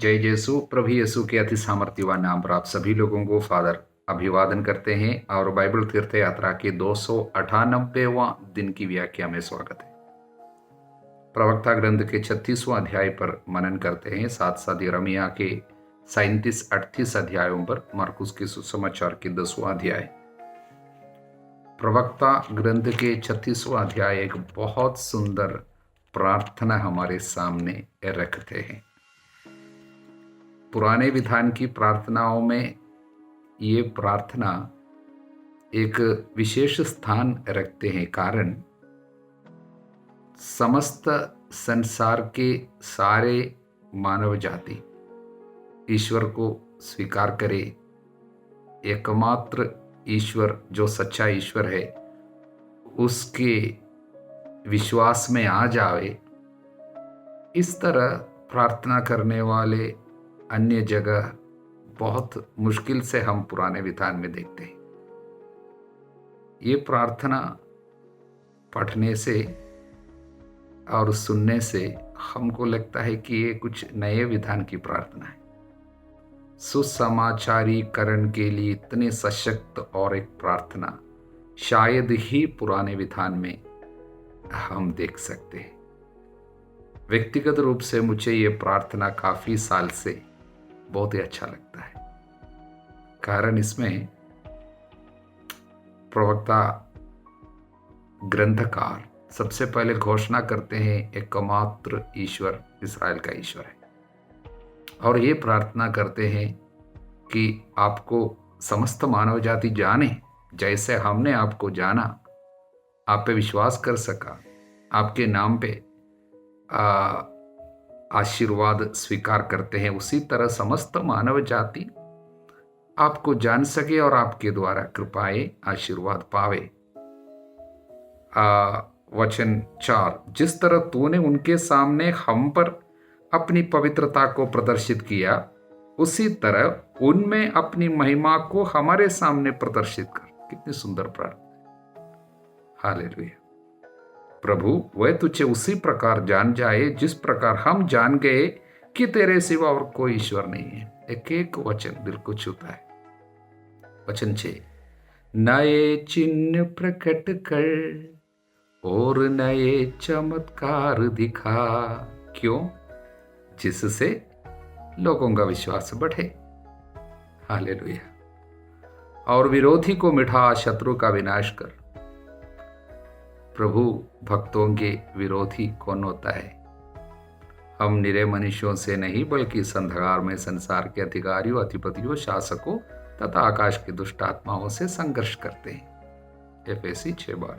जय यीशु। प्रभु यीशु के अति सामर्थ्यवान नाम पर आप सभी लोगों को फादर अभिवादन करते हैं और बाइबल तीर्थ यात्रा के 298वां दिन की व्याख्या में स्वागत है। प्रवक्ता ग्रंथ के 36वां अध्याय पर मनन करते हैं, साथ साथ यिर्मयाह के 37-38 अध्यायों पर, मरकुस के सुसमाचार के 10वां अध्याय। प्रवक्ता ग्रंथ के 36वां अध्याय एक बहुत सुंदर प्रार्थना हमारे सामने रखते हैं। पुराने विधान की प्रार्थनाओं में ये प्रार्थना एक विशेष स्थान रखते हैं, कारण समस्त संसार के सारे मानव जाति ईश्वर को स्वीकार करे, एकमात्र ईश्वर जो सच्चा ईश्वर है उसके विश्वास में आ जावे। इस तरह प्रार्थना करने वाले अन्य जगह बहुत मुश्किल से हम पुराने विधान में देखते हैं। ये प्रार्थना पढ़ने से और सुनने से हमको लगता है कि ये कुछ नए विधान की प्रार्थना है। सुसमाचारीकरण के लिए इतने सशक्त और एक प्रार्थना शायद ही पुराने विधान में हम देख सकते हैं। व्यक्तिगत रूप से मुझे ये प्रार्थना काफ़ी साल से बहुत ही अच्छा लगता है, कारण इसमें प्रवक्ता ग्रंथकार सबसे पहले घोषणा करते हैं एकमात्र ईश्वर इस्राएल का ईश्वर है, और ये प्रार्थना करते हैं कि आपको समस्त मानव जाति जाने जैसे हमने आपको जाना, आप पे विश्वास कर सका, आपके नाम पे आशीर्वाद स्वीकार करते हैं, उसी तरह समस्त मानव जाति आपको जान सके और आपके द्वारा कृपाएं आशीर्वाद पावे। वचन 4, जिस तरह तूने उनके सामने हम पर अपनी पवित्रता को प्रदर्शित किया, उसी तरह उनमें अपनी महिमा को हमारे सामने प्रदर्शित कर। कितनी सुंदर प्रार्थना। हालेलुया। प्रभु वह तुझे उसी प्रकार जान जाए जिस प्रकार हम जान गए कि तेरे सिवा और कोई ईश्वर नहीं है। एक एक वचन दिल को छूता है। वचन 6, नए चिन्ह प्रकट कर और नए चमत्कार दिखा, क्यों? जिससे लोगों का विश्वास बढ़े। हालेलुया। और विरोधी को मिटा, शत्रु का विनाश कर। प्रभु भक्तों के विरोधी कौन होता है? हम निरे मनुष्यों से नहीं, बल्कि इस अंधकार में संसार के अधिकारियों, अधिपतियों, शासकों तथा आकाश की दुष्ट आत्माओं से संघर्ष करते हैं। एफएसी 6:12।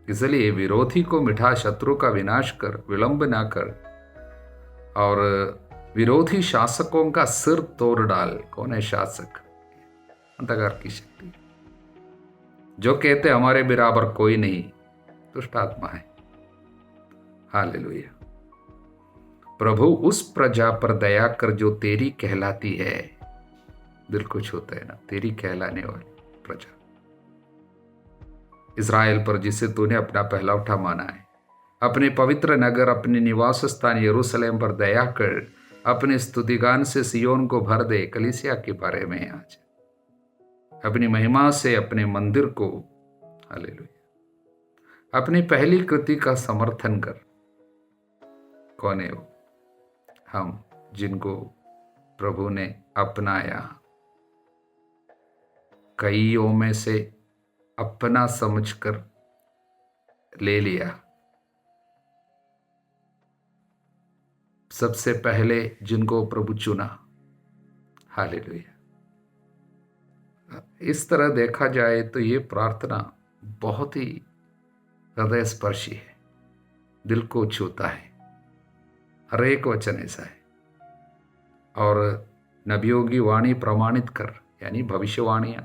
इसलिए विरोधी को मिटा, शत्रु का विनाश कर, विलंब ना कर, और विरोधी शासकों का सिर तोड़ डाल। कौन है शासक? अंधकार की शक्ति, जो कहते हमारे बराबर कोई नहीं, दुष्ट आत्मा है। हालेलुया। प्रभु उस प्रजा पर दया कर जो तेरी कहलाती है। दिल को छूता है ना, तेरी कहलाने वाली प्रजा इज़राइल पर, जिसे तूने अपना पहलौठा माना है। अपने पवित्र नगर, अपने निवास स्थान यरूशलेम पर दया कर। अपने स्तुतिगान से सियोन को भर दे। कलीसिया के बारे में आज अपनी महिमा से अपने मंदिर को, हालेलुया, अपनी पहली कृति का समर्थन कर। कौन है वो? हम, जिनको प्रभु ने अपनाया, कईयों में से अपना समझकर ले लिया। सबसे पहले जिनको प्रभु चुना। हालेलुया। इस तरह देखा जाए तो ये प्रार्थना बहुत ही हृदय स्पर्शी है, दिल को छूता है। हर एक वचन ऐसा है। और नबियों की वाणी प्रमाणित कर, यानी भविष्यवाणियां,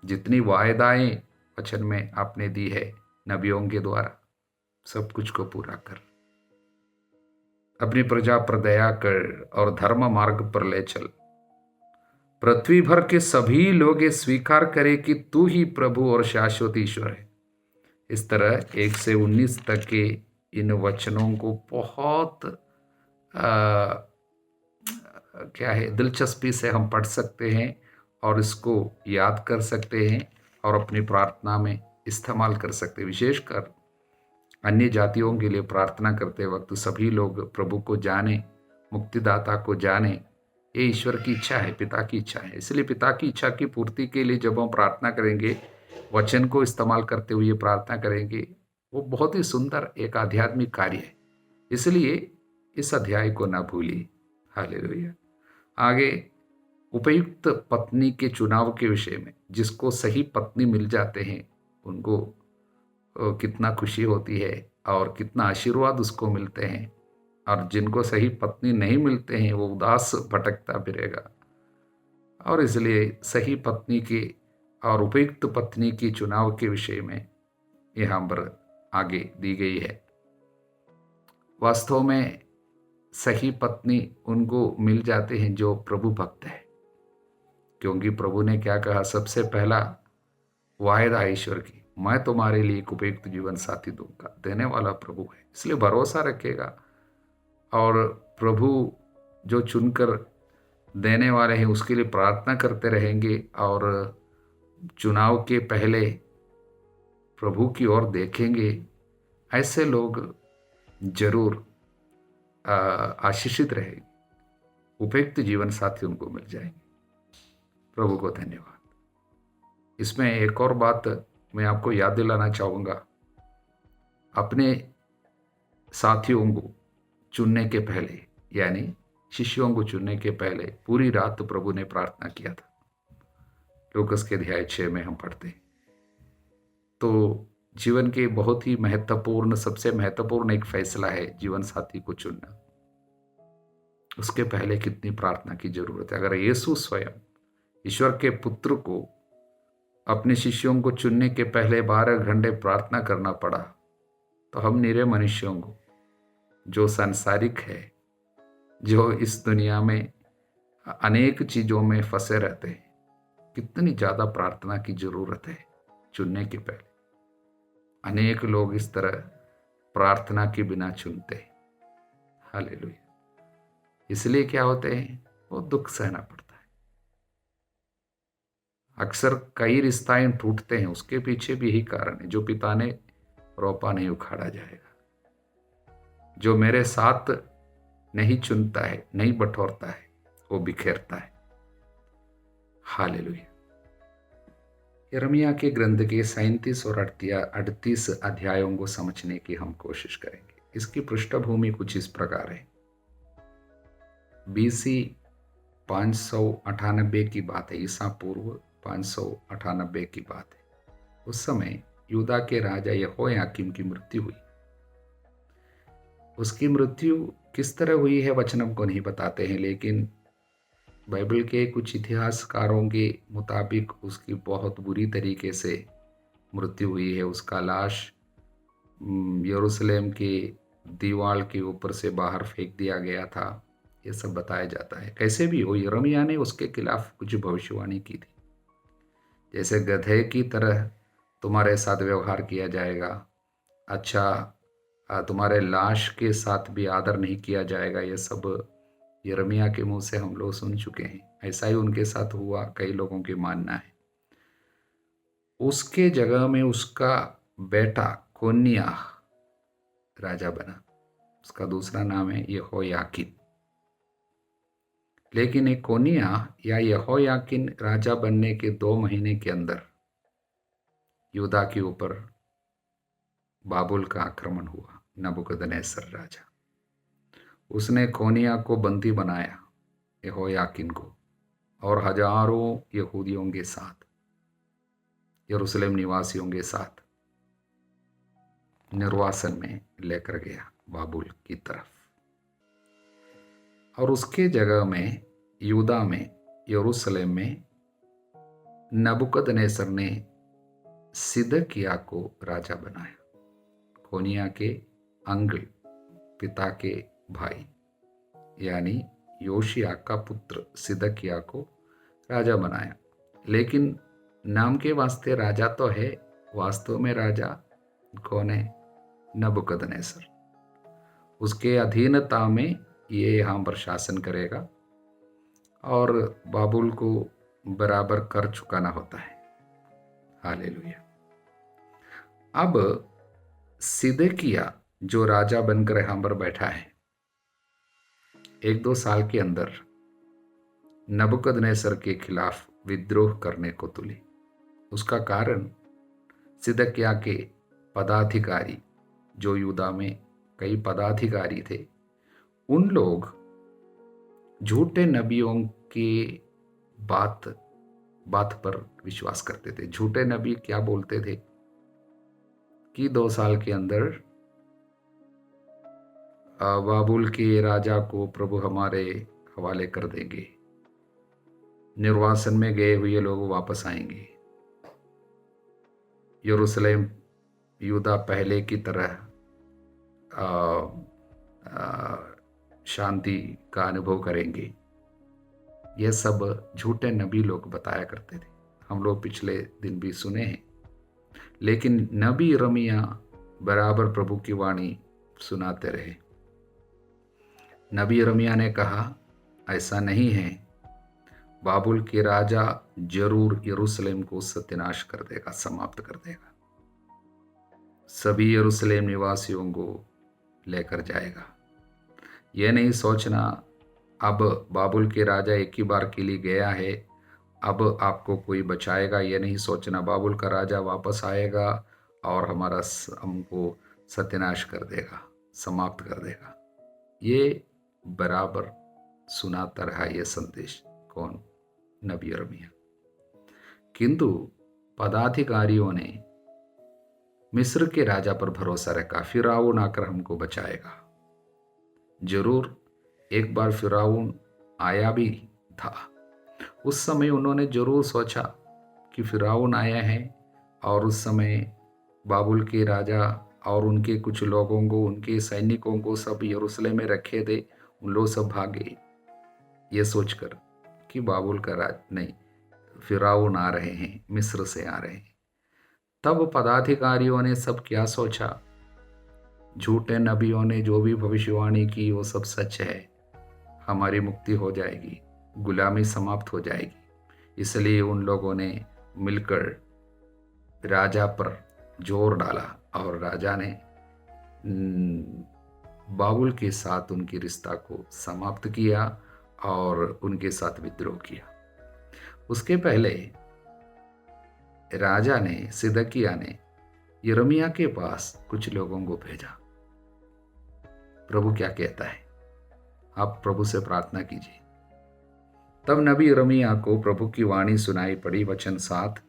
जितनी वायदाएं वचन में आपने दी है नबियों के द्वारा, सब कुछ को पूरा कर। अपनी प्रजा पर दया कर और धर्म मार्ग पर ले चल। पृथ्वी भर के सभी लोग ये स्वीकार करें कि तू ही प्रभु और शाश्वत ईश्वर है। इस तरह 1 से 19 तक के इन वचनों को बहुत क्या है, दिलचस्पी से हम पढ़ सकते हैं और इसको याद कर सकते हैं और अपनी प्रार्थना में इस्तेमाल कर सकते हैं। विशेषकर अन्य जातियों के लिए प्रार्थना करते वक्त सभी लोग प्रभु को जाने, मुक्तिदाता को जाने, ये ईश्वर की इच्छा है, पिता की इच्छा है। इसलिए पिता की इच्छा की पूर्ति के लिए जब हम प्रार्थना करेंगे, वचन को इस्तेमाल करते हुए प्रार्थना करेंगे, वो बहुत ही सुंदर एक आध्यात्मिक कार्य है। इसलिए इस अध्याय को ना भूलिए। हालेलुया। आगे उपयुक्त पत्नी के चुनाव के विषय में, जिसको सही पत्नी मिल जाते हैं उनको कितना खुशी होती है और कितना आशीर्वाद उसको मिलते हैं, और जिनको सही पत्नी नहीं मिलते हैं वो उदास भटकता फिरेगा। और इसलिए सही पत्नी की और उपयुक्त पत्नी की चुनाव के विषय में यहाँ पर आगे दी गई है। वास्तव में सही पत्नी उनको मिल जाते हैं जो प्रभु भक्त है, क्योंकि प्रभु ने क्या कहा, सबसे पहला वायदा ईश्वर की, मैं तुम्हारे लिए एक उपयुक्त जीवन साथी दूंगा। देने वाला प्रभु है, इसलिए भरोसा रखेगा और प्रभु जो चुनकर देने वाले हैं उसके लिए प्रार्थना करते रहेंगे और चुनाव के पहले प्रभु की ओर देखेंगे। ऐसे लोग जरूर आशीषित रहेंगे, उपयुक्त जीवन साथी उनको मिल जाएंगे। प्रभु को धन्यवाद। इसमें एक और बात मैं आपको याद दिलाना चाहूँगा, अपने साथियों को चुनने के पहले, यानी शिष्यों को चुनने के पहले पूरी रात प्रभु ने प्रार्थना किया था। लूकस के अध्याय 6 में हम पढ़ते हैं। तो जीवन के बहुत ही महत्वपूर्ण, सबसे महत्वपूर्ण एक फैसला है जीवन साथी को चुनना। उसके पहले कितनी प्रार्थना की जरूरत है। अगर यीशु स्वयं ईश्वर के पुत्र को अपने शिष्यों को चुनने के पहले 12 घंटे प्रार्थना करना पड़ा, तो हम निरे मनुष्यों को जो सांसारिक है, जो इस दुनिया में अनेक चीजों में फंसे रहते हैं, कितनी ज्यादा प्रार्थना की जरूरत है चुनने के पहले। अनेक लोग इस तरह प्रार्थना के बिना चुनते हैं। हालेलुया। इसलिए क्या होते हैं, वो दुख सहना पड़ता है। अक्सर कई रिश्ताएं टूटते हैं, उसके पीछे भी यही कारण है, जो पिता ने रोपा नहीं उखाड़ा जाएगा। जो मेरे साथ नहीं चुनता है, नहीं बटोरता है, वो बिखेरता है। हालेलुया। यिर्मयाह के ग्रंथ के 37 और 38 अध्यायों को समझने की हम कोशिश करेंगे। इसकी पृष्ठभूमि कुछ इस प्रकार है। BC 598 की बात है, ईसा पूर्व 598 की बात है। उस समय यूदा के राजा यहोयाकीम की मृत्यु हुई। उसकी मृत्यु किस तरह हुई है वचन हमको नहीं बताते हैं, लेकिन बाइबल के कुछ इतिहासकारों के मुताबिक उसकी बहुत बुरी तरीके से मृत्यु हुई है। उसका लाश यरूशलेम के दीवार के ऊपर से बाहर फेंक दिया गया था, ये सब बताया जाता है। कैसे भी हो, यिर्मयाह ने उसके खिलाफ कुछ भविष्यवाणी की थी, जैसे गधे की तरह तुम्हारे साथ व्यवहार किया जाएगा, अच्छा तुम्हारे लाश के साथ भी आदर नहीं किया जाएगा। ये सब यिर्मयाह के मुंह से हम लोग सुन चुके हैं। ऐसा ही उनके साथ हुआ, कई लोगों की मानना है। उसके जगह में उसका बेटा कोन्याह राजा बना। उसका दूसरा नाम है यहोयाकीन। लेकिन एक कोन्याह या यहोयाकीन राजा बनने के 2 महीने के अंदर यूदा के ऊपर बाबुल का आक्रमण हुआ। नबूकदनेस्सर राजा, उसने कोन्याह को बंदी बनाया, यहोयाकीन को, और हजारों यहूदियों के साथ, यरूशलेम निवासियों के साथ निर्वासन में लेकर गया बाबुल की तरफ। और उसके जगह में यूदा में, यरूशलेम में नबूकदनेस्सर ने सिदकिय्याह को राजा बनाया। कोन्याह के अंकल, पिता के भाई, यानी योशिय्याह का पुत्र सिदकिय्याह को राजा बनाया। लेकिन नाम के वास्ते राजा तो है, वास्तव में राजा कौन है? नबूकदनेस्सर। उसके अधीनता में ये यहाँ पर शासन करेगा। और बाबुल को बराबर कर चुकाना होता है। हालेलुया। अब सिदकिय्याह जो राजा बनकर यहाँ पर बैठा है, 1-2 साल के अंदर नबूकदनेस्सर के खिलाफ विद्रोह करने को तुले। उसका कारण सिदकिय्याह के पदाधिकारी, जो यूदा में कई पदाधिकारी थे, उन लोग झूठे नबियों के बात पर विश्वास करते थे। झूठे नबी क्या बोलते थे कि 2 साल के अंदर बाबुल के राजा को प्रभु हमारे हवाले कर देंगे, निर्वासन में गए हुए लोग वापस आएंगे, यरूशलेम यूदा पहले की तरह शांति का अनुभव करेंगे। यह सब झूठे नबी लोग बताया करते थे। हम लोग पिछले दिन भी सुने हैं। लेकिन नबी यिर्मयाह बराबर प्रभु की वाणी सुनाते रहे। नबी यिर्मयाह ने कहा, ऐसा नहीं है, बाबुल के राजा जरूर यरूशलेम को सत्यानाश कर देगा, समाप्त कर देगा, सभी यरूशलेम निवासियों को लेकर जाएगा। यह नहीं सोचना अब बाबुल के राजा एक ही बार के लिए गया है, अब आपको कोई बचाएगा। यह नहीं सोचना बाबुल का राजा वापस आएगा और हमको सत्यानाश कर देगा, समाप्त कर देगा। ये बराबर सुनाता रहा यह संदेश। कौन? नबी यिर्मयाह। किंतु पदाधिकारियों ने मिस्र के राजा पर भरोसा रखा, फिरौन आकर हमको बचाएगा। जरूर एक बार फिरौन आया भी था। उस समय उन्होंने जरूर सोचा कि फिरौन आया है और उस समय बाबुल के राजा और उनके कुछ लोगों को, उनके सैनिकों को सब यरूशलेम में रखे थे, उन लोग सब भागे, ये सोचकर कि बाबुल का राज नहीं, फिरौन आ रहे हैं, मिस्र से आ रहे हैं। तब पदाधिकारियों ने सब क्या सोचा, झूठे नबियों ने जो भी भविष्यवाणी की वो सब सच है, हमारी मुक्ति हो जाएगी, गुलामी समाप्त हो जाएगी। इसलिए उन लोगों ने मिलकर राजा पर जोर डाला और राजा ने बाबुल के साथ उनके रिश्ता को समाप्त किया और उनके साथ विद्रोह किया। उसके पहले राजा ने, सिदकिय्याह ने यिर्मयाह के पास कुछ लोगों को भेजा। प्रभु क्या कहता है, आप प्रभु से प्रार्थना कीजिए। तब नबी यिर्मयाह को प्रभु की वाणी सुनाई पड़ी। वचन 7,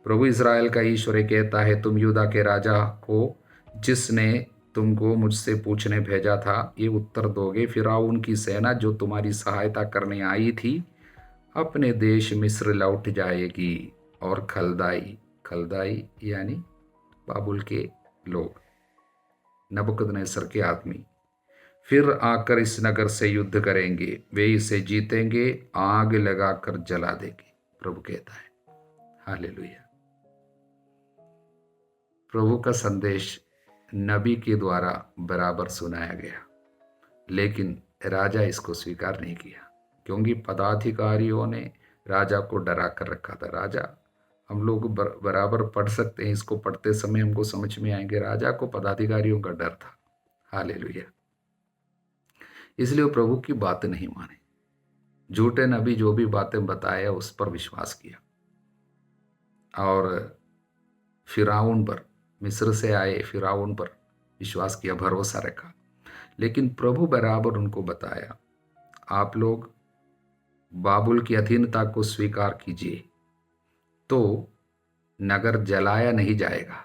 प्रभु इस्राएल का ईश्वर कहता है, तुम यूदा के राजा को, जिसने तुमको मुझसे पूछने भेजा था, ये उत्तर दोगे। फिरौन की सेना जो तुम्हारी सहायता करने आई थी, अपने देश मिस्र लौट जाएगी और खलदाई यानी बाबुल के लोग, नबूकदनेस्सर के आदमी, फिर आकर इस नगर से युद्ध करेंगे, वे इसे जीतेंगे, आग लगाकर जला देंगे। प्रभु कहता है। हालेलुया। प्रभु का संदेश नबी के द्वारा बराबर सुनाया गया, लेकिन राजा इसको स्वीकार नहीं किया, क्योंकि पदाधिकारियों ने राजा को डरा कर रखा था। राजा, हम लोग बराबर पढ़ सकते हैं, इसको पढ़ते समय हमको समझ में आएंगे, राजा को पदाधिकारियों का डर था। हालेलुया। इसलिए वो प्रभु की बात नहीं माने, झूठे नबी जो भी बातें बताया उस पर विश्वास किया और फिरौन पर, मिस्र से आए फिरौन पर विश्वास किया, भरोसा रखा। लेकिन प्रभु बराबर उनको बताया, आप लोग बाबुल की अधीनता को स्वीकार कीजिए तो नगर जलाया नहीं जाएगा।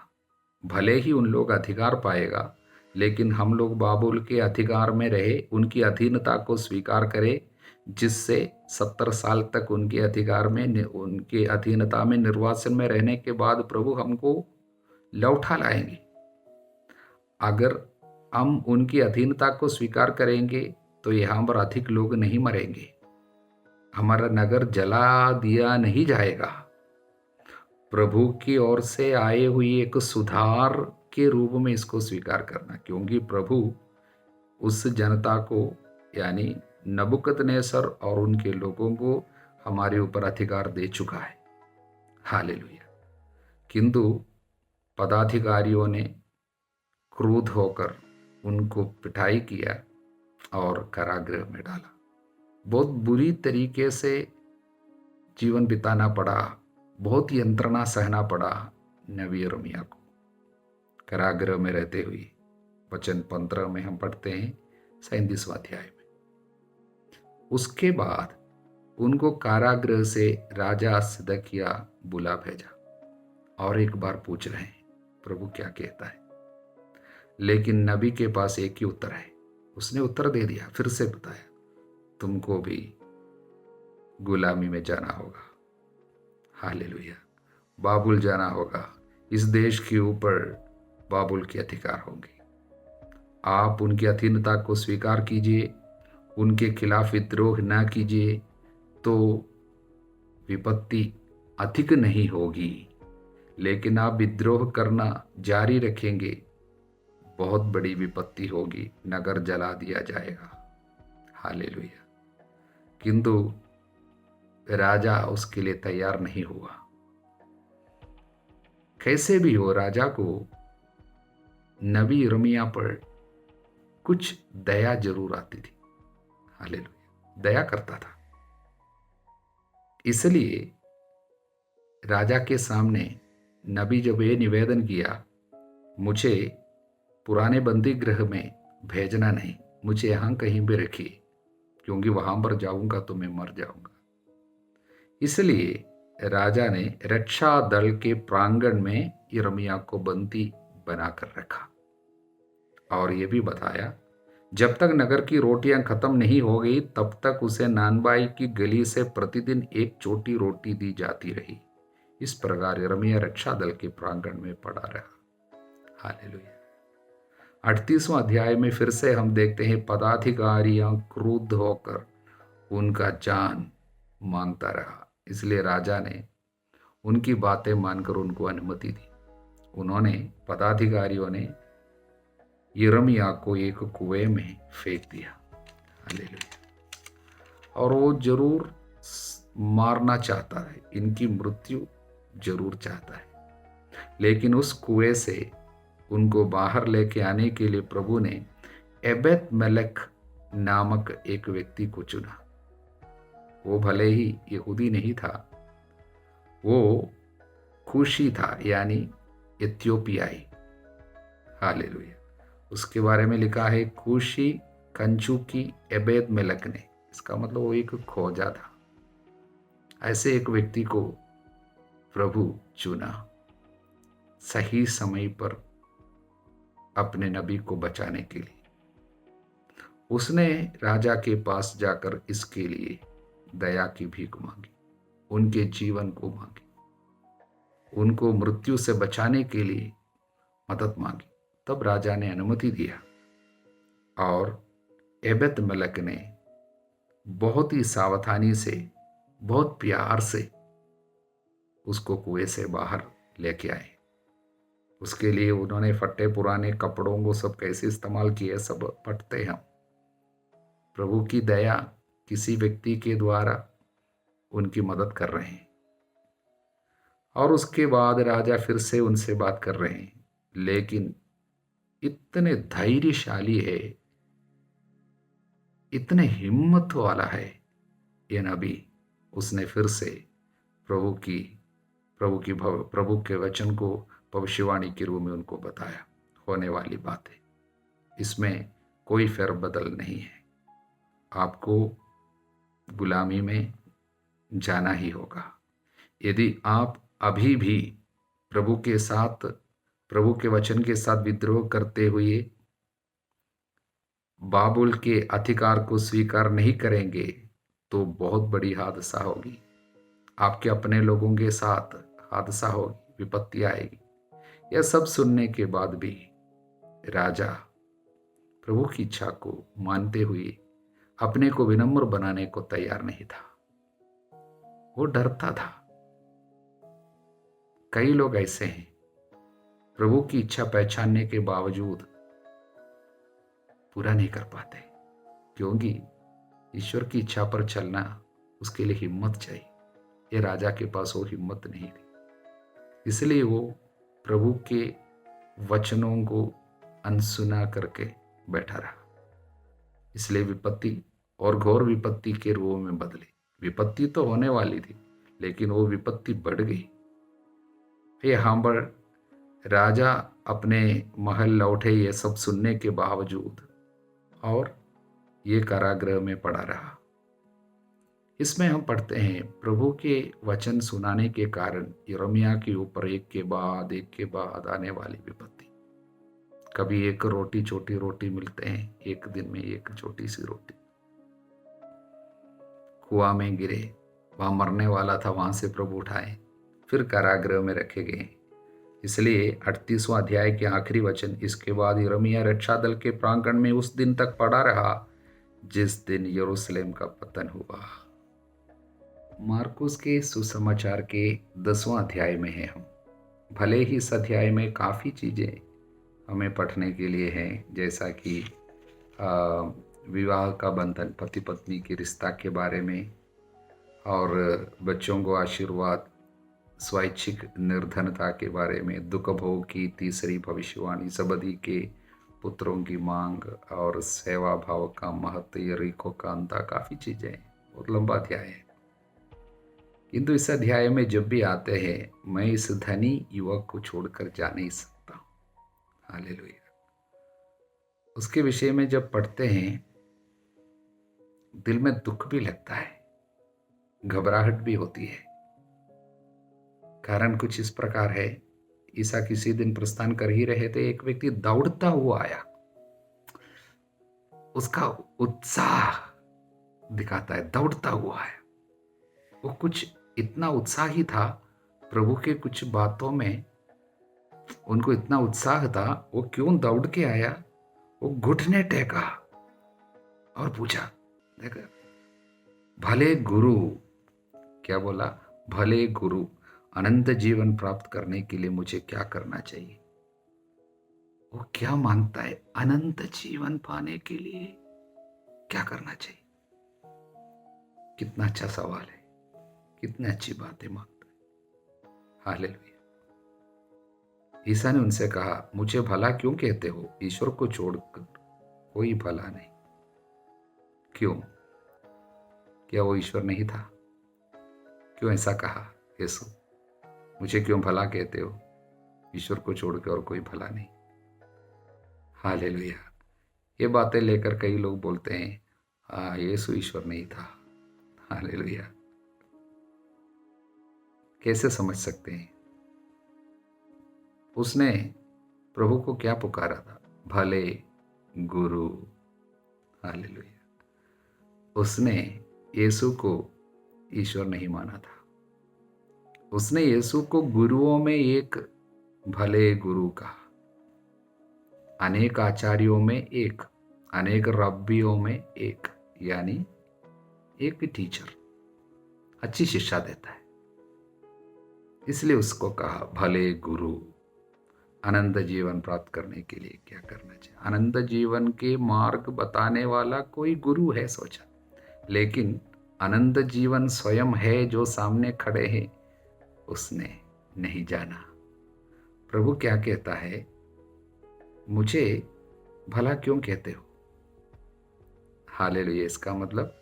भले ही उन लोग अधिकार पाएगा, लेकिन हम लोग बाबुल के अधिकार में रहे, उनकी अधीनता को स्वीकार करें, जिससे 70 साल तक उनके अधिकार में, उनके अधीनता में निर्वासन में रहने के बाद प्रभु हमको लौटा लाएंगे। अगर हम उनकी अधीनता को स्वीकार करेंगे तो यहाँ पर अधिक लोग नहीं मरेंगे, हमारा नगर जला दिया नहीं जाएगा। प्रभु की ओर से आए हुई एक सुधार के रूप में इसको स्वीकार करना, क्योंकि प्रभु उस जनता को, यानी नबुकदनेस्सर और उनके लोगों को हमारे ऊपर अधिकार दे चुका है। हालेलुया। किंतु पदाधिकारियों ने क्रुद्ध होकर उनको पिटाई किया और कारागृह में डाला। बहुत बुरी तरीके से जीवन बिताना पड़ा, बहुत यंत्रणा सहना पड़ा नबी यिर्मयाह को कारागृह में रहते हुए। वचन 15 में हम पढ़ते हैं 37वां अध्याय में। उसके बाद उनको कारागृह से राजा सिदकिय्याह बुला भेजा और एक बार पूछ रहे हैं प्रभु क्या कहता है। लेकिन नबी के पास एक ही उत्तर है। उसने उत्तर दे दिया, फिर से बताया तुमको भी गुलामी में जाना होगा। हालेलुया। बाबुल जाना होगा। इस देश के ऊपर बाबुल के अधिकार होंगे। आप उनकी अधीनता को स्वीकार कीजिए, उनके खिलाफ विद्रोह न कीजिए तो विपत्ति अधिक नहीं होगी। लेकिन आप विद्रोह करना जारी रखेंगे, बहुत बड़ी विपत्ति होगी, नगर जला दिया जाएगा। हालेलुया। किंतु राजा उसके लिए तैयार नहीं हुआ। कैसे भी हो, राजा को नबी यिर्मयाह पर कुछ दया जरूर आती थी। हालेलुया। दया करता था। इसलिए राजा के सामने नबी जब ये निवेदन किया, मुझे पुराने बंदी गृह में भेजना नहीं, मुझे यहां कहीं भी रखिए, क्योंकि वहां पर जाऊंगा तो मैं मर जाऊंगा। इसलिए राजा ने रक्षा दल के प्रांगण में यिर्मयाह को बंदी बनाकर रखा और यह भी बताया जब तक नगर की रोटियां खत्म नहीं हो गई तब तक उसे नानबाई की गली से प्रतिदिन एक छोटी रोटी दी जाती रही। इस प्रकार यिर्मयाह रक्षा दल के प्रांगण में पड़ा रहा। हालेलुया। 38वां अध्याय में फिर से हम देखते हैं पदाधिकारियां क्रुद्ध होकर उनका जान मांगता रहा। इसलिए राजा ने उनकी बातें मानकर उनको अनुमति दी। उन्होंने पदाधिकारियों ने यिर्मयाह को एक कुएं में फेंक दिया। हालेलुया। और वो जरूर मारना चाहता है, इनकी मृत्यु जरूर चाहता है। लेकिन उस कुएं से उनको बाहर लेके आने के लिए प्रभु ने एबेद-मेलेक नामक एक व्यक्ति को चुना। वो भले ही यहूदी नहीं था, वो खूशी था, यानी इथियोपियाई। हालेलुया। उसके बारे में लिखा है खूशी कंचुकी एबेद-मेलेक ने। इसका मतलब वो एक खोजा था। ऐसे एक व्यक्ति को प्रभु चुना सही समय पर अपने नबी को बचाने के लिए। उसने राजा के पास जाकर इसके लिए दया की भीख मांगी, उनके जीवन को मांगी, उनको मृत्यु से बचाने के लिए मदद मांगी। तब राजा ने अनुमति दिया और एबेद-मेलेक ने बहुत ही सावधानी से, बहुत प्यार से उसको कुएं से बाहर लेके आए। उसके लिए उन्होंने फटे पुराने कपड़ों को सब कैसे इस्तेमाल किए सब पढ़ते हैं। प्रभु की दया किसी व्यक्ति के द्वारा उनकी मदद कर रहे हैं। और उसके बाद राजा फिर से उनसे बात कर रहे हैं, लेकिन इतने धैर्यशाली है, इतने हिम्मत वाला है ये नबी। उसने फिर से प्रभु के वचन को भविष्यवाणी के रूप में उनको बताया, होने वाली बात है, इसमें कोई फेरबदल नहीं है। आपको गुलामी में जाना ही होगा। यदि आप अभी भी प्रभु के वचन के साथ विद्रोह करते हुए बाबुल के अधिकार को स्वीकार नहीं करेंगे तो बहुत बड़ी हादसा होगी। आपके अपने लोगों के साथ हादसा होगी, विपत्ति आएगी। यह सब सुनने के बाद भी राजा प्रभु की इच्छा को मानते हुए अपने को विनम्र बनाने को तैयार नहीं था। वो डरता था। कई लोग ऐसे हैं, प्रभु की इच्छा पहचानने के बावजूद पूरा नहीं कर पाते, क्योंकि ईश्वर की इच्छा पर चलना, उसके लिए हिम्मत चाहिए। ये राजा के पास वो हिम्मत नहीं थी, इसलिए वो प्रभु के वचनों को अनसुना करके बैठा रहा। इसलिए विपत्ति और घोर विपत्ति के रूप में बदली। विपत्ति तो होने वाली थी, लेकिन वो विपत्ति बढ़ गई। ये हांबर राजा अपने महल लौटे ये सब सुनने के बावजूद, और ये कारागृह में पड़ा रहा। इसमें हम पढ़ते हैं प्रभु के वचन सुनाने के कारण यिर्मयाह के ऊपर एक के बाद आने वाली विपत्ति। कभी एक रोटी छोटी रोटी मिलते हैं, एक दिन में एक छोटी सी रोटी। कुआं में गिरे, वहां मरने वाला था, वहां से प्रभु उठाए, फिर कारागृह में रखे गए। इसलिए 38वां अध्याय के आखिरी वचन, इसके बाद यिर्मयाह रक्षा दल के प्रांगण में उस दिन तक पड़ा रहा जिस दिन यरूशलेम का पतन हुआ। मार्कुस के सुसमाचार के 10वां अध्याय में है हम। भले ही इस अध्याय में काफ़ी चीज़ें हमें पढ़ने के लिए हैं, जैसा कि विवाह का बंधन, पति पत्नी के रिश्ता के बारे में, और बच्चों को आशीर्वाद, स्वैच्छिक निर्धनता के बारे में, दुख भोग की तीसरी भविष्यवाणी, सबदी के पुत्रों की मांग, और सेवा भाव का महत्व, यरीको का अंत, काफ़ी चीज़ें हैं। बहुत लंबा अध्याय है। किंतु इस अध्याय में जब भी आते हैं, मैं इस धनी युवक को छोड़कर जा नहीं सकता हूँ। हालेलुया। उसके विषय में जब पढ़ते हैं, दिल में दुख भी लगता है, घबराहट भी होती है। कारण कुछ इस प्रकार है, ईसा किसी दिन प्रस्थान कर ही रहे थे, एक व्यक्ति दौड़ता हुआ आया। उसका उत्साह दिखाता है, दौड़ता हुआ है। वो कुछ इतना उत्साही था प्रभु के कुछ बातों में, उनको इतना उत्साह था। वो क्यों दौड़ के आया? वो घुटने टेका और पूछा, देखा, भले गुरु, क्या बोला? भले गुरु, अनंत जीवन प्राप्त करने के लिए मुझे क्या करना चाहिए? वो क्या मांगता है? अनंत जीवन पाने के लिए क्या करना चाहिए? कितना अच्छा सवाल है, कितनी अच्छी बातें मांगता है। हालेलुया। ईसा ने उनसे कहा, मुझे भला क्यों कहते हो? ईश्वर को छोड़कर कोई भला नहीं। क्यों? क्या वो ईश्वर नहीं था? क्यों ऐसा कहा यीशु? मुझे क्यों भला कहते हो? ईश्वर को छोड़कर और कोई भला नहीं। हालेलुया। ये बातें लेकर कई लोग बोलते हैं, हाँ, यीशु ईश्वर नहीं था। हालेलुया। कैसे समझ सकते हैं? उसने प्रभु को क्या पुकारा था? भले गुरु। हालेलुया। उसने यीशु को ईश्वर नहीं माना था। उसने यीशु को गुरुओं में एक भले गुरु कहा, अनेक आचार्यों में एक, अनेक रब्बियों में एक, यानी एक टीचर अच्छी शिक्षा देता है। इसलिए उसको कहा भले गुरु। अनंत जीवन प्राप्त करने के लिए क्या करना चाहिए? अनंत जीवन के मार्ग बताने वाला कोई गुरु है, सोचा, लेकिन अनंत जीवन स्वयं है जो सामने खड़े हैं, उसने नहीं जाना। प्रभु क्या कहता है? मुझे भला क्यों कहते हो? हालेलुया। इसका मतलब,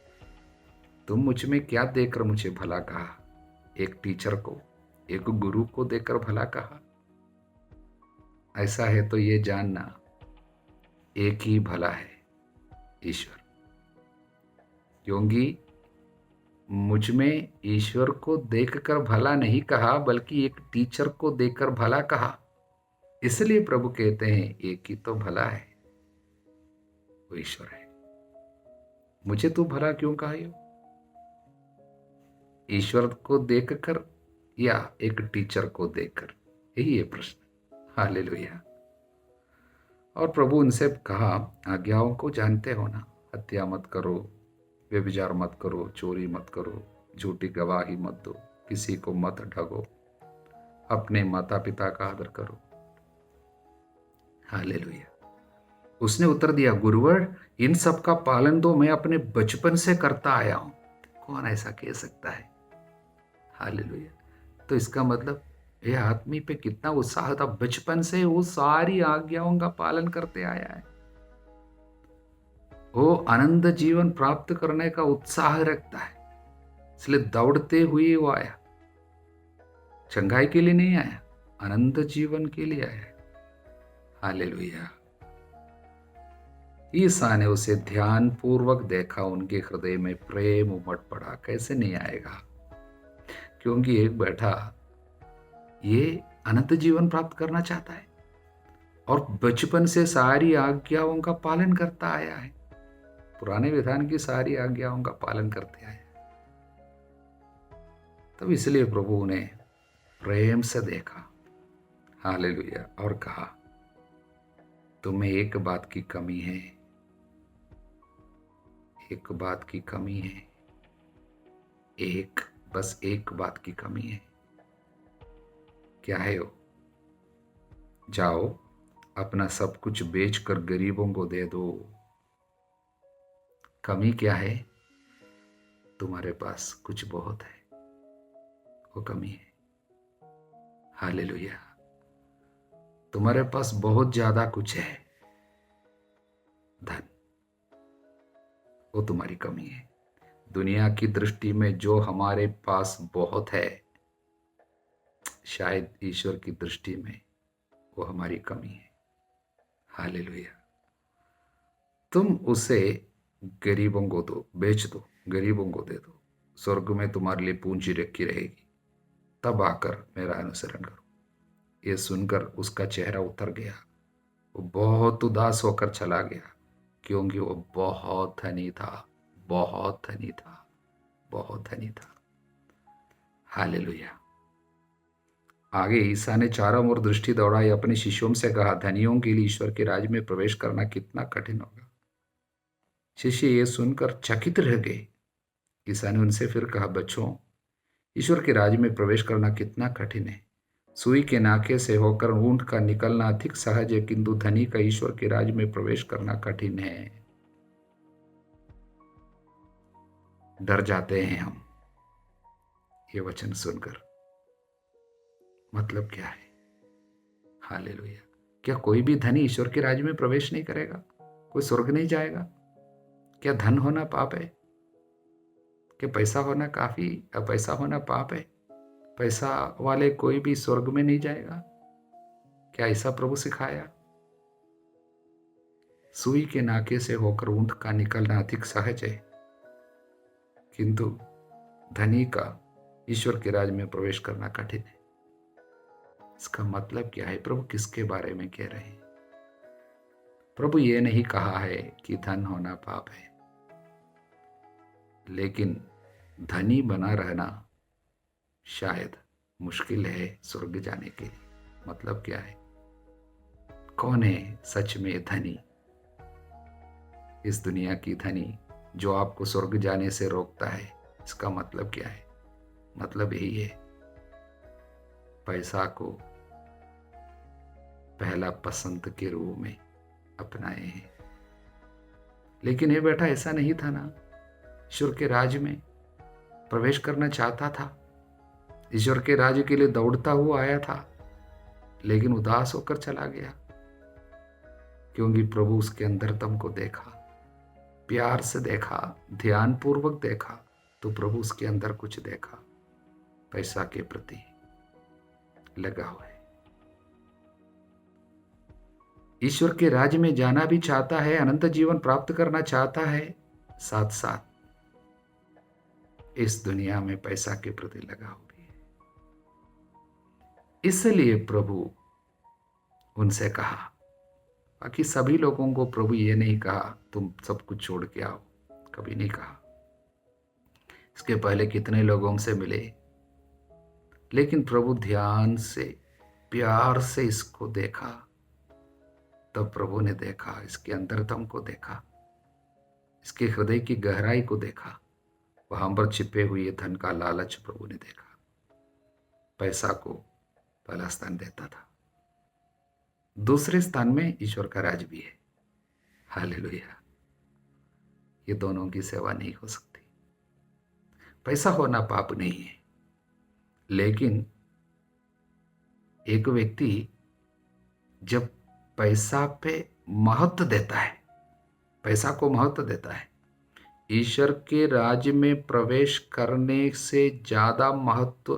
तुम मुझ में क्या देखकर मुझे भला कहा? एक टीचर को, एक गुरु को देखकर भला कहा? ऐसा है तो ये जानना, एक ही भला है, ईश्वर। क्योंकि मुझ में ईश्वर को देखकर भला नहीं कहा, बल्कि एक टीचर को देखकर भला कहा। इसलिए प्रभु कहते हैं, एक ही तो भला है, वो ईश्वर है। मुझे तू भला क्यों कहा? ईश्वर को देखकर या एक टीचर को देखकर? यही है प्रश्न। हालेलुया। और प्रभु उनसे कहा, आज्ञाओं को जानते हो ना? हत्या मत करो, व्यभिचार मत करो, चोरी मत करो, झूठी गवाही मत दो, किसी को मत ठगो, अपने माता पिता का आदर करो। हालेलुया। उसने उत्तर दिया, गुरुवर इन सब का पालन तो मैं अपने बचपन से करता आया हूं। कौन ऐसा कह सकता है? हालेलुया। तो इसका मतलब ये आदमी पे कितना उत्साह था, बचपन से वो सारी आज्ञाओं का पालन करते आया है। वो आनंद जीवन प्राप्त करने का उत्साह रखता है, इसलिए दौड़ते हुए वो आया। चंगाई के लिए नहीं आया, आनंद जीवन के लिए आया। हालेलुया। ईसा ने उसे ध्यान पूर्वक देखा, उनके हृदय में प्रेम उमड़ पड़ा। कैसे नहीं आएगा? क्योंकि एक बैठा ये अनंत जीवन प्राप्त करना चाहता है और बचपन से सारी आज्ञाओं का पालन करता आया है, पुराने विधान की सारी आज्ञाओं का पालन करते आया। तब इसलिए प्रभु ने प्रेम से देखा, हालेलुया, और कहा तुम्हें एक बात की कमी है, एक बात की कमी है, बस एक बात की कमी है। क्या है वो? जाओ अपना सब कुछ बेचकर गरीबों को दे दो। कमी क्या है? तुम्हारे पास कुछ बहुत है, वो कमी है। हालेलुया। तुम्हारे पास बहुत ज्यादा कुछ है, धन, वो तुम्हारी कमी है। दुनिया की दृष्टि में जो हमारे पास बहुत है, शायद ईश्वर की दृष्टि में वो हमारी कमी है। हालेलुया। तुम उसे गरीबों को दो, बेच दो, गरीबों को दे दो, स्वर्ग में तुम्हारे लिए पूंजी रखी रहेगी, तब आकर मेरा अनुसरण करो। ये सुनकर उसका चेहरा उतर गया, वो बहुत उदास होकर चला गया, क्योंकि वो बहुत धनी था, बहुत धनी था, बहुत धनी था। हालेलुया। आगे ईसा ने चारों ओर दृष्टि दौड़ाई, अपने शिष्यों से कहा, धनियों के लिए ईश्वर के राज्य में प्रवेश करना कितना कठिन होगा। शिष्य ये सुनकर चकित रह गए। ईसा ने उनसे फिर कहा, बच्चों, ईश्वर के राज्य में प्रवेश करना कितना कठिन है। सुई के नाके से होकर ऊंट का निकलना अधिक सहज है, किंतु धनी का ईश्वर के राज्य में प्रवेश करना कठिन है। डर जाते हैं हम ये वचन सुनकर। मतलब क्या है? हालेलुया। क्या कोई भी धनी ईश्वर के राज्य में प्रवेश नहीं करेगा? कोई स्वर्ग नहीं जाएगा? क्या धन होना पाप है? क्या पैसा होना काफी, पैसा होना पाप है? पैसा वाले कोई भी स्वर्ग में नहीं जाएगा? क्या ऐसा प्रभु सिखाया? सुई के नाके से होकर ऊंट का निकलना अधिक सहज है, किंतु धनी का ईश्वर के राज्य में प्रवेश करना कठिन है। इसका मतलब क्या है? प्रभु किसके बारे में कह रहे हैं? प्रभु ये नहीं कहा है कि धन होना पाप है, लेकिन धनी बना रहना शायद मुश्किल है स्वर्ग जाने के लिए। मतलब क्या है? कौन है सच में धनी? इस दुनिया की धनी जो आपको स्वर्ग जाने से रोकता है। इसका मतलब क्या है? मतलब यही है, पैसा को पहला पसंद के रूप में अपनाए हैं। लेकिन ये बेटा ऐसा नहीं था ना, ईश्वर के राज्य में प्रवेश करना चाहता था, ईश्वर के राज्य के लिए दौड़ता हुआ आया था, लेकिन उदास होकर चला गया, क्योंकि प्रभु उसके अंतरतम को देखा, प्यार से देखा, ध्यान पूर्वक देखा, तो प्रभु उसके अंदर कुछ देखा, पैसा के प्रति लगा हुआ है। ईश्वर के राज्य में जाना भी चाहता है, अनंत जीवन प्राप्त करना चाहता है, साथ साथ इस दुनिया में पैसा के प्रति लगा हुआ है। इसलिए प्रभु उनसे कहा, बाकी सभी लोगों को प्रभु ये नहीं कहा तुम सब कुछ छोड़ के आओ, कभी नहीं कहा। इसके पहले कितने लोगों से मिले, लेकिन प्रभु ध्यान से प्यार से इसको देखा, तब प्रभु ने देखा, इसके अंतरतम को देखा, इसके हृदय की गहराई को देखा। वहां पर छिपे हुए धन का लालच प्रभु ने देखा। पैसा को पहला स्थान देता था, दूसरे स्थान में ईश्वर का राज भी है। हालेलुया। ये दोनों की सेवा नहीं हो सकती। पैसा होना पाप नहीं है, लेकिन एक व्यक्ति जब पैसा पे महत्व देता है, पैसा को महत्व देता है, ईश्वर के राज्य में प्रवेश करने से ज्यादा महत्व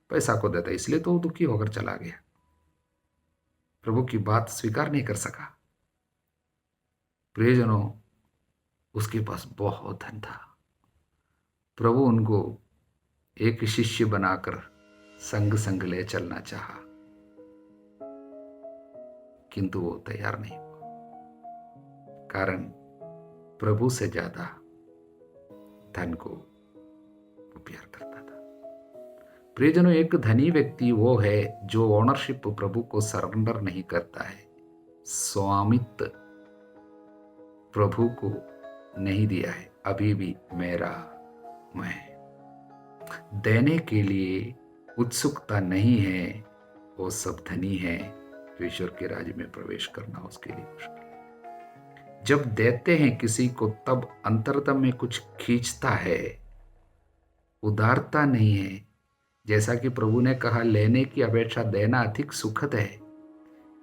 पैसा को देता है, इसलिए तो वो दुखी होकर चला गया, प्रभु की बात स्वीकार नहीं कर सका। प्रियजनों, उसके पास बहुत धन था। प्रभु उनको एक शिष्य बनाकर संग संग ले चलना चाहा, किंतु वो तैयार नहीं हुआ, कारण प्रभु से ज्यादा धन को वो प्यार करता था। प्रियजनों, एक धनी व्यक्ति वो है जो ओनरशिप प्रभु को सरेंडर नहीं करता है, स्वामित्व प्रभु को नहीं दिया है। अभी भी मेरा, मैं देने के लिए उत्सुकता नहीं है, वो सब धनी है, तो ईश्वर के राज्य में प्रवेश करना उसके लिए मुश्किल है। जब देते हैं किसी को तब अंतरतम में कुछ खींचता है, उदारता नहीं है। जैसा कि प्रभु ने कहा, लेने की अपेक्षा देना अधिक सुखद है।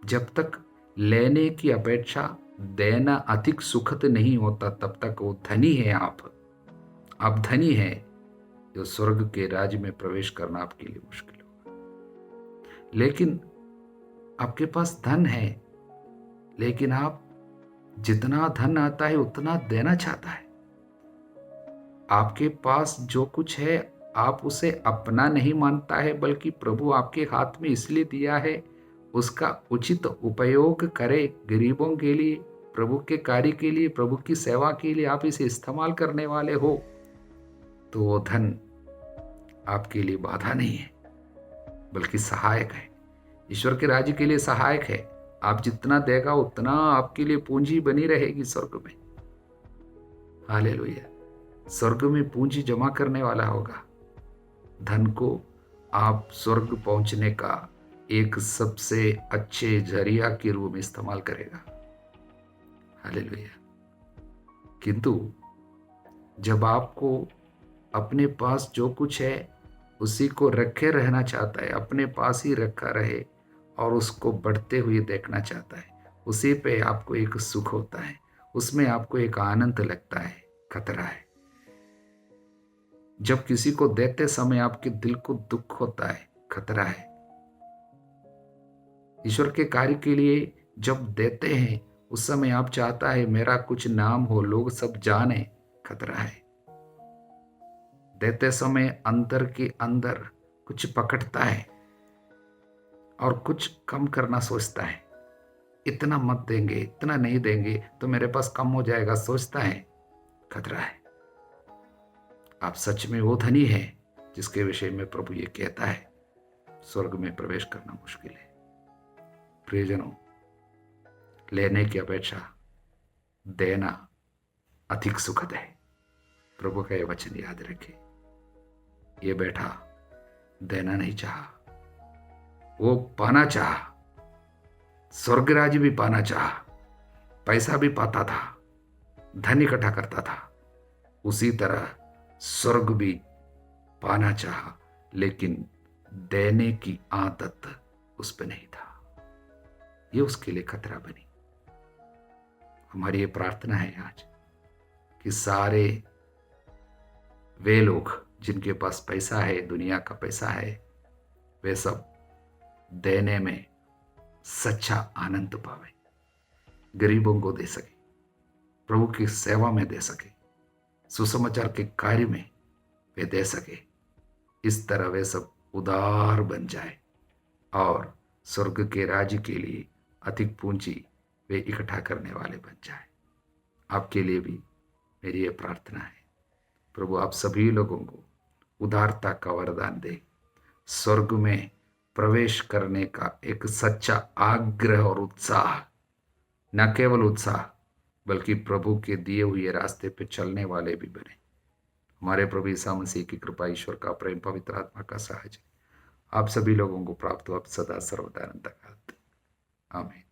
जब तक लेने की अपेक्षा देना अधिक सुखद नहीं होता, तब तक वो धनी है। आप धनी है, जो स्वर्ग के राज्य में प्रवेश करना आपके लिए मुश्किल होगा। लेकिन आपके पास धन है, लेकिन आप जितना धन आता है उतना देना चाहता है। आपके पास जो कुछ है आप उसे अपना नहीं मानता है, बल्कि प्रभु आपके हाथ में इसलिए दिया है उसका उचित उपयोग करे, गरीबों के लिए, प्रभु के कार्य के लिए, प्रभु की सेवा के लिए आप इसे इस्तेमाल करने वाले हो, तो वो धन आपके लिए बाधा नहीं है, बल्कि सहायक है। ईश्वर के राज्य के लिए सहायक है। आप जितना देगा उतना आपके लिए पूंजी बनी रहेगी स्वर्ग में। हालेलुया। स्वर्ग में पूंजी जमा करने वाला होगा। धन को आप स्वर्ग पहुंचने का एक सबसे अच्छे जरिया के रूप में इस्तेमाल करेगा। हालेलुया। किंतु जब आपको अपने पास जो कुछ है उसी को रखे रहना चाहता है, अपने पास ही रखा रहे और उसको बढ़ते हुए देखना चाहता है, उसी पे आपको एक सुख होता है, उसमें आपको एक आनंद लगता है, खतरा है। जब किसी को देते समय आपके दिल को दुख होता है, खतरा है। ईश्वर के कार्य के लिए जब देते हैं उस समय आप चाहता है मेरा कुछ नाम हो, लोग सब जाने, खतरा है। देते समय अंदर के अंदर कुछ पकड़ता है और कुछ कम करना सोचता है। इतना मत देंगे, इतना नहीं देंगे तो मेरे पास कम हो जाएगा, सोचता है, खतरा है। आप सच में वो धनी है जिसके विषय में प्रभु ये कहता है स्वर्ग में प्रवेश करना मुश्किल है। प्रियजनों, लेने की अपेक्षा देना अधिक सुखद है। प्रभु का ये वचन याद रखें। ये बैठा देना नहीं चाहा, वो पाना चाहा, स्वर्ग राज्य भी पाना चाहा, पैसा भी पाता था, धन इकट्ठा करता था, उसी तरह स्वर्ग भी पाना चाहा, लेकिन देने की आदत उस पर नहीं था। ये उसके लिए खतरा बनी। हमारी ये प्रार्थना है आज कि सारे वे लोग जिनके पास पैसा है, दुनिया का पैसा है, वे सब देने में सच्चा आनंद पावे, गरीबों को दे सके, प्रभु की सेवा में दे सके, सुसमाचार के कार्य में वे दे सके। इस तरह वे सब उदार बन जाए और स्वर्ग के राज्य के लिए अधिक पूंजी वे इकट्ठा करने वाले बन जाए। आपके लिए भी मेरी ये प्रार्थना है, प्रभु आप सभी लोगों को उदारता का वरदान दे, स्वर्ग में प्रवेश करने का एक सच्चा आग्रह और उत्साह, न केवल उत्साह बल्कि प्रभु के दिए हुए रास्ते पे चलने वाले भी बने। हमारे प्रभु ईसा मसीह की कृपा, ईश्वर का प्रेम, पवित्र आत्मा का साहचर्य आप सभी लोगों को प्राप्त हो अब सदा सर्वदा अनंत काल। आमीन।